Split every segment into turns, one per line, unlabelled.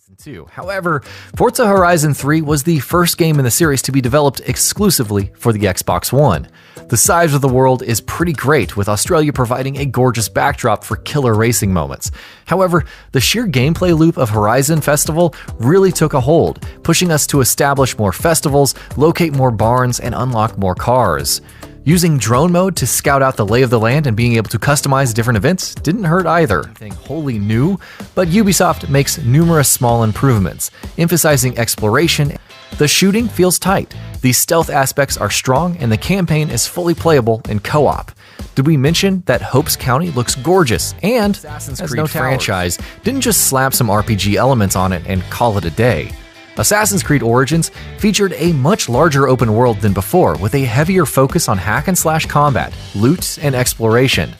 Horizon 2. However, Forza Horizon 3 was the first game in the series to be developed exclusively for the Xbox One. The size of the world is pretty great, with Australia providing a gorgeous backdrop for killer racing moments. However, the sheer gameplay loop of Horizon Festival really took a hold, pushing us to establish more festivals, locate more barns, and unlock more cars. Using drone mode to scout out the lay of the land and being able to customize different events didn't hurt either. Anything wholly new, but Ubisoft makes numerous small improvements, emphasizing exploration. The shooting feels tight, the stealth aspects are strong, and the campaign is fully playable in co-op. Did we mention that Hopes County looks gorgeous, and Assassin's Creed franchise didn't just slap some RPG elements on it and call it a day? Assassin's Creed Origins featured a much larger open world than before, with a heavier focus on hack-and-slash combat, loot, and exploration.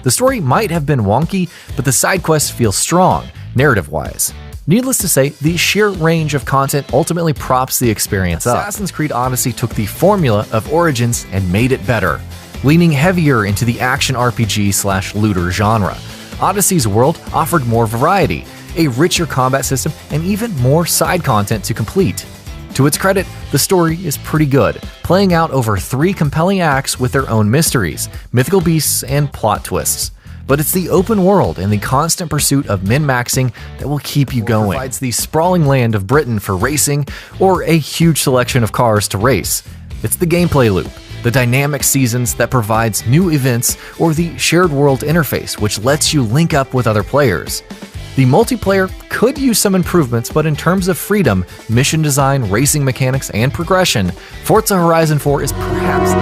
The story might have been wonky, but the side quests feel strong, narrative-wise. Needless to say, the sheer range of content ultimately props the experience up. Assassin's Creed Odyssey took the formula of Origins and made it better, leaning heavier into the action RPG/looter genre. Odyssey's world offered more variety, a richer combat system, and even more side content to complete. To its credit, the story is pretty good, playing out over 3 compelling acts with their own mysteries, mythical beasts, and plot twists. But it's the open world and the constant pursuit of min-maxing that will keep you going. It provides the sprawling land of Britain for racing, or a huge selection of cars to race. It's the gameplay loop, the dynamic seasons that provides new events, or the shared world interface which lets you link up with other players. The multiplayer could use some improvements, but in terms of freedom, mission design, racing mechanics, and progression, Forza Horizon 4 is perhaps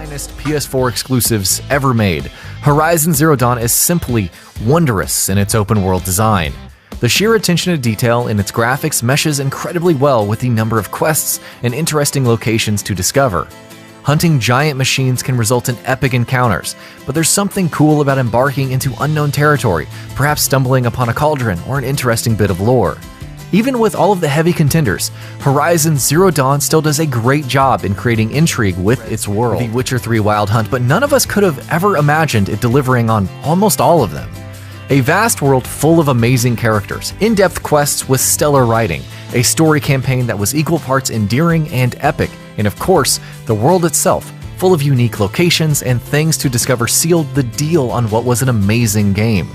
finest PS4 exclusives ever made, Horizon Zero Dawn is simply wondrous in its open world design. The sheer attention to detail in its graphics meshes incredibly well with the number of quests and interesting locations to discover. Hunting giant machines can result in epic encounters, but there's something cool about embarking into unknown territory, perhaps stumbling upon a cauldron or an interesting bit of lore. Even with all of the heavy contenders, Horizon Zero Dawn still does a great job in creating intrigue with its world. The Witcher 3 Wild Hunt, but none of us could have ever imagined it delivering on almost all of them. A vast world full of amazing characters, in-depth quests with stellar writing, a story campaign that was equal parts endearing and epic, and of course, the world itself, full of unique locations and things to discover sealed the deal on what was an amazing game.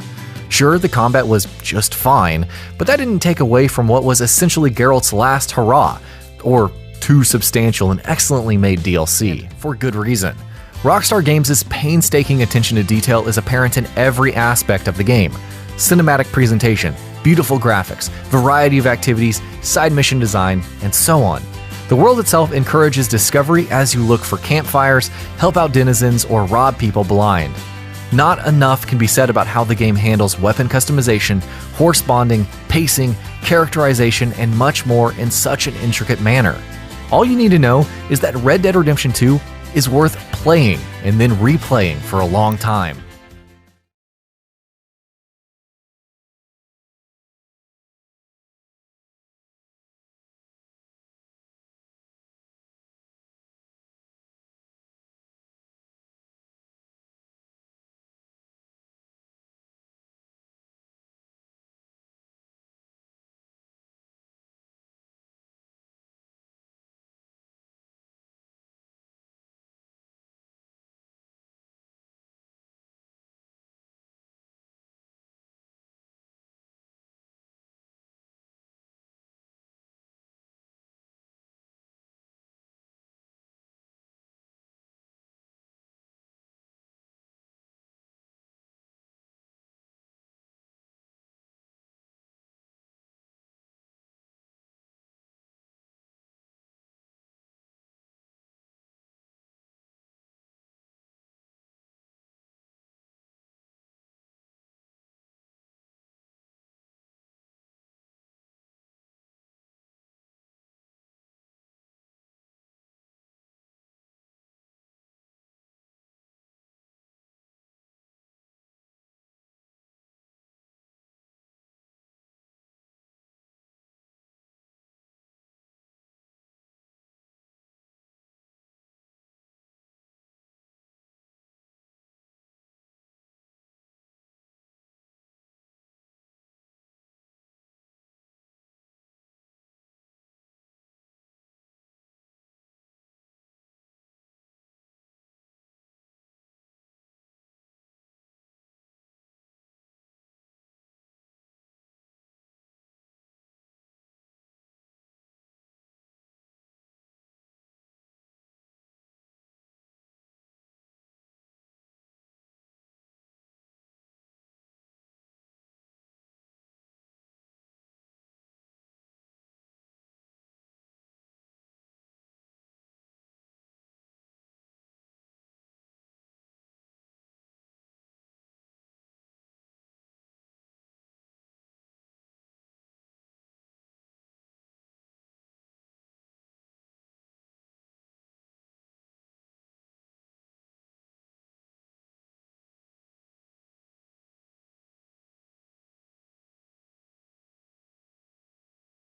Sure, the combat was just fine, but that didn't take away from what was essentially Geralt's last hurrah, or too substantial and excellently made DLC, for good reason. Rockstar Games' painstaking attention to detail is apparent in every aspect of the game. Cinematic presentation, beautiful graphics, variety of activities, side mission design, and so on. The world itself encourages discovery as you look for campfires, help out denizens, or rob people blind. Not enough can be said about how the game handles weapon customization, horse bonding, pacing, characterization, and much more in such an intricate manner. All you need to know is that Red Dead Redemption 2 is worth playing and then replaying for a long time.